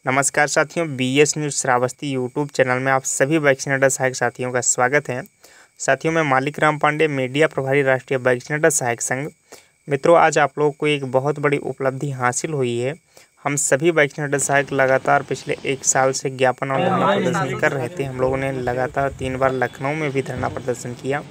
नमस्कार साथियों, BS news Shravasti YouTube channel में आप सभी वैक्सीनेटर सहायक साथियों का स्वागत है। साथियों, मैं मालिक राम पांडे, मीडिया प्रभारी, राष्ट्रीय वैक्सीनेटर सहायक संघ। मित्रों, आज आप लोगों को एक बहुत बड़ी उपलब्धि हासिल हुई है। हम सभी वैक्सीनेटर सहायक लगातार पिछले 1 साल से ज्ञापन और धरना प्रदर्शन कर रहे थे। हम लोगों ने लगातार 3 बार लखनऊ में भी धरना प्रदर्शन किया,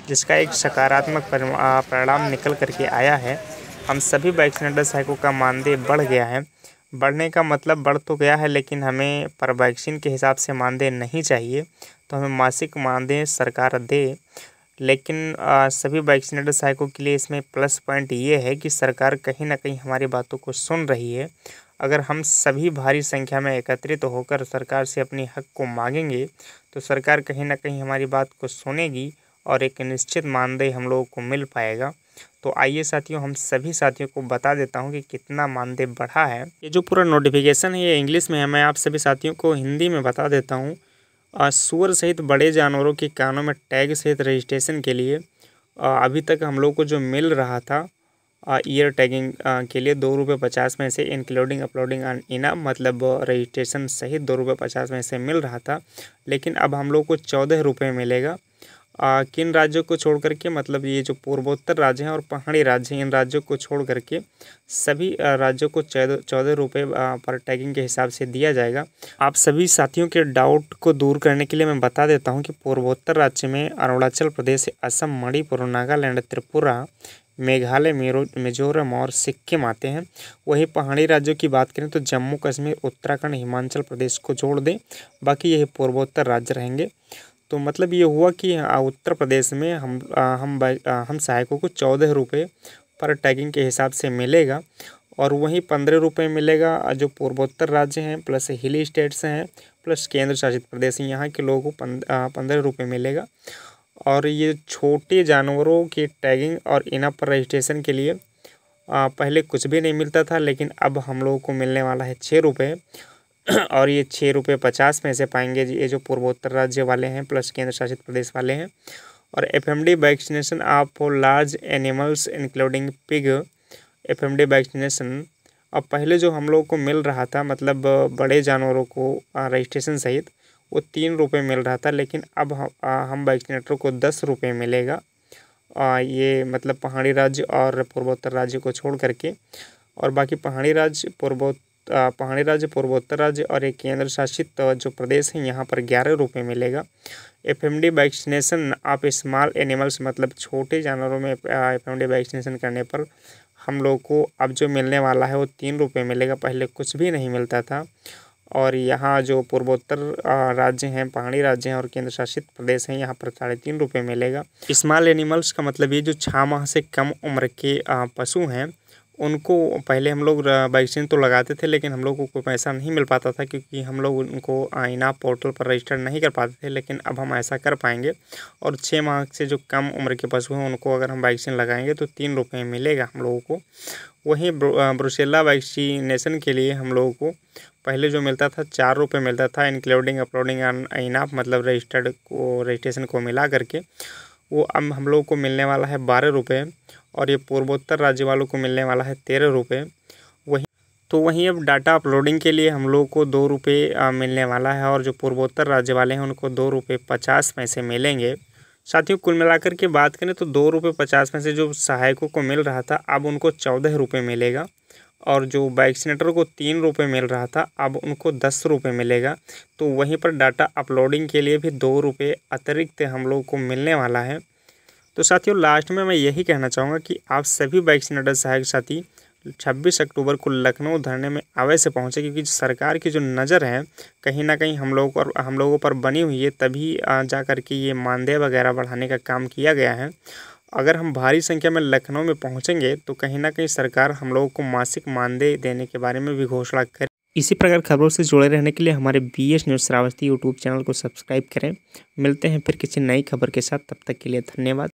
जिसका एक सकारात्मक परिणाम निकल करके आया है। हम सभी वैक्सीनेटर सहायकों का मानदेय बढ़ गया है। बढ़ने का मतलब बढ़ तो गया है, लेकिन हमें पर वैक्सीन के हिसाब से मानदेय नहीं चाहिए, तो हमें मासिक मानदेय सरकार दे। लेकिन सभी वैक्सीनेटर सहायकों के लिए इसमें प्लस पॉइंट ये है कि सरकार कहीं ना कहीं हमारी बातों को सुन रही है। अगर हम सभी भारी संख्या में एकत्रित होकर सरकार से अपनी हक को मांगेंगे, तो सरकार कहीं ना कहीं हमारी बात को सुनेगी और एक निश्चित मानदेय हम लोगों को मिल पाएगा। तो आइए साथियों, हम सभी साथियों को बता देता हूं कि कितना मानदेय बढ़ा है। ये जो पूरा नोटिफिकेशन है ये इंग्लिश में है, मैं आप सभी साथियों को हिंदी में बता देता हूं। सूअर सहित बड़े जानवरों के कानों में टैग सहित रजिस्ट्रेशन के लिए अभी तक हम लोग को जो मिल रहा था ईयर टैगिंग के लिए 2 रुपये 50 में से इंक्लूडिंग अपलोडिंग एंड इनाम, मतलब रजिस्ट्रेशन सहित 2 रुपये 50 में से मिल रहा था। लेकिन अब हम लोग को 14 रुपये मिलेगा। किन राज्यों को छोड़ करके, मतलब ये जो पूर्वोत्तर राज्य हैं और पहाड़ी राज्य हैं, इन राज्यों को छोड़ करके सभी राज्यों को 14 रुपये पर टैगिंग के हिसाब से दिया जाएगा। आप सभी साथियों के डाउट को दूर करने के लिए मैं बता देता हूं कि पूर्वोत्तर राज्य में अरुणाचल प्रदेश, असम, मणिपुर, नागालैंड, त्रिपुरा, मेघालय, मिजोरम और सिक्किम आते हैं। वहीं पहाड़ी राज्यों की बात करें तो जम्मू कश्मीर, उत्तराखंड, हिमाचल प्रदेश को जोड़ दें, बाकी यही पूर्वोत्तर राज्य रहेंगे। तो मतलब ये हुआ कि उत्तर प्रदेश में हम सहायकों को 14 रुपये पर टैगिंग के हिसाब से मिलेगा, और वहीं 15 रुपये मिलेगा जो पूर्वोत्तर राज्य हैं प्लस हिली स्टेट्स हैं प्लस केंद्र शासित प्रदेश हैं, यहाँ के लोगों को 15 रुपये मिलेगा। और ये छोटे जानवरों की टैगिंग और इनअप पर रजिस्ट्रेशन के लिए पहले कुछ भी नहीं मिलता था, लेकिन अब हम लोगों को मिलने वाला है 6 रुपये। और ये 6 रुपये 50 में से पाएंगे ये जो पूर्वोत्तर राज्य वाले हैं प्लस केंद्र शासित प्रदेश वाले हैं। और एफएमडी वैक्सीनेशन आप large animals including pig, FMD vaccination अब पहले जो हम लोगों को मिल रहा था, मतलब बड़े जानवरों को रजिस्ट्रेशन सहित, वो 3 रुपये मिल रहा था, लेकिन अब हम वैक्सीनेटरों को 10 रुपये मिलेगा। ये मतलब पहाड़ी राज्य और पूर्वोत्तर राज्य को छोड़ करके, और बाकी पहाड़ी राज्य, पूर्वोत्तर राज्य और एक केंद्र शासित जो प्रदेश हैं यहाँ पर 11 रुपये मिलेगा। एफएमडी वैक्सीनेशन आप स्मॉल एनिमल्स, मतलब छोटे जानवरों में एफएमडी वैक्सीनेशन करने पर हम लोग को अब जो मिलने वाला है वो 3 रुपये मिलेगा, पहले कुछ भी नहीं मिलता था। और यहाँ जो पूर्वोत्तर राज्य हैं, पहाड़ी राज्य हैं और केंद्र शासित प्रदेश हैं, यहाँ पर 3.5 रुपये मिलेगा। स्मॉल एनिमल्स का मतलब ये जो 6 माह से कम उम्र के पशु हैं, उनको पहले हम लोग वैक्सीन तो लगाते थे, लेकिन हम लोग को कोई पैसा नहीं मिल पाता था, क्योंकि हम लोग उनको इनाप पोर्टल पर रजिस्टर नहीं कर पाते थे। लेकिन अब हम ऐसा कर पाएंगे, और 6 माह से जो कम उम्र के पशु हैं उनको अगर हम वैक्सीन लगाएंगे तो 3 रुपये मिलेगा हम लोगों को। वहीं ब्रुसेला वैक्सीनेशन के लिए हम लोगों को पहले जो मिलता था 4 रुपये मिलता था, इंक्लूडिंग अपलोडिंग इनाप, मतलब रजिस्ट्रेशन को मिला करके, वो अब हम लोगों को मिलने वाला है 12 रुपये। और ये पूर्वोत्तर राज्य वालों को मिलने वाला है 13 रुपये। वहीं अब डाटा अपलोडिंग के लिए हम लोगों को 2 रुपये मिलने वाला है, और जो पूर्वोत्तर राज्य वाले हैं उनको 2 रुपये 50 में से मिलेंगे। साथियों, कुल मिलाकर के बात करें तो 2 रुपये 50 में से जो सहायकों को मिल रहा था, अब उनको 14 रुपये मिलेगा, और जो वैक्सीनेटर को 3 रुपये मिल रहा था, अब उनको 10 रुपये मिलेगा। तो वहीं पर डाटा अपलोडिंग के लिए भी 2 रुपये अतिरिक्त हम लोग को मिलने वाला है। तो साथियों, लास्ट में मैं यही कहना चाहूँगा कि आप सभी वैक्सीनेटर सहायक साथी 26 अक्टूबर को लखनऊ धरने में अवश्य से पहुँचे, क्योंकि सरकार की जो नज़र है कहीं ना कहीं हम लोगों पर बनी हुई है, तभी जा कर के ये मानदेय वगैरह बढ़ाने का काम किया गया है। अगर हम भारी संख्या में लखनऊ में पहुंचेंगे तो कहीं ना कहीं सरकार हम लोगों को मासिक मानदेय देने के बारे में भी घोषणा करे। इसी प्रकार खबरों से जुड़े रहने के लिए हमारे BS news Shravasti YouTube channel को सब्सक्राइब करें। मिलते हैं फिर किसी नई खबर के साथ, तब तक के लिए धन्यवाद।